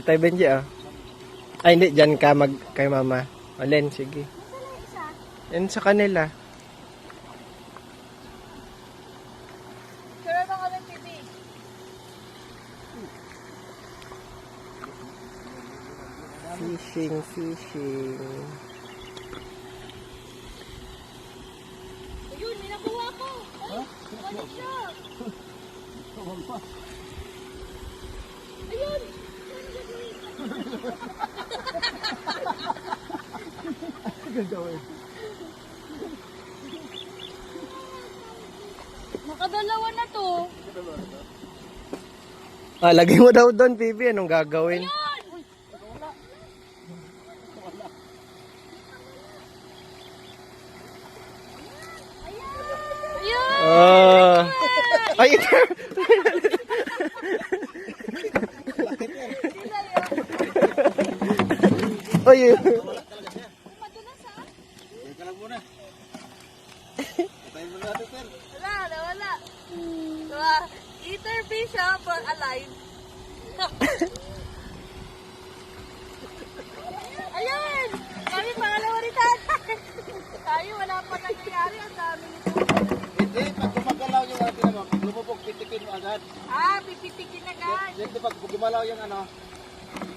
Tayo Benji Ay hindi, dyan ka kay mama. Alin, sige. Yan sa kanila. Sure ba kami, Pipi? Fishing. Ayun, may nakuha ko. Ay, balik siya. Ayun. Nakadalawa na to. Lagay mo daw doon, Pipi. Anong gagawin? Ayun! Ay, Ay, Madulas ha? Yan ka lang muna. Patayin mo natin, sir. Wala. Diba? Eater fish siya, but alive. Ayun! Kami pangalawa rin tayo. Wala pa nangyayari. Ang dami nito. Hindi, pag gumagalaw yung atin naman, pag lumubog, pitikin mo agad. Pipitikin agad. Hindi, pag gumalaw yung ano.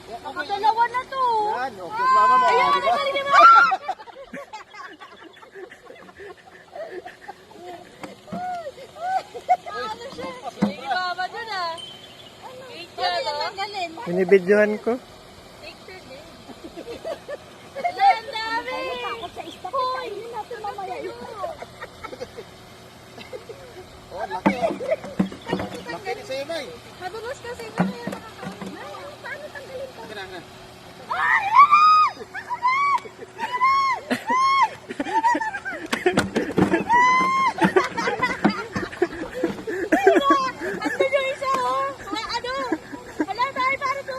Nakadalawa na to. Yan, okay, mama mo. Ayun, Diba? galing mo! Ano siya? Sige, mama dun Picture, no? binibidyohan ko. Picture din. Wala, ang dami! Takot sa isda. Kainin natin mamaya yun. Oh, laki oh. Laki din sa'yo, May. Madulas kasi na kaya nakakain. Paano tanggalin to? Kailangan. Andun yung isa, oh. Ano? Wala tayo para to.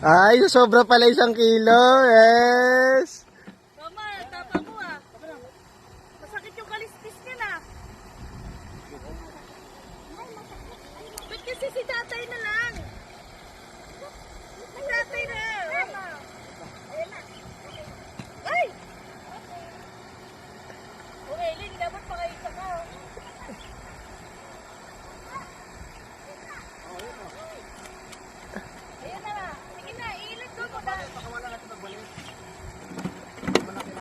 Ay, sobra pala 1 kilo.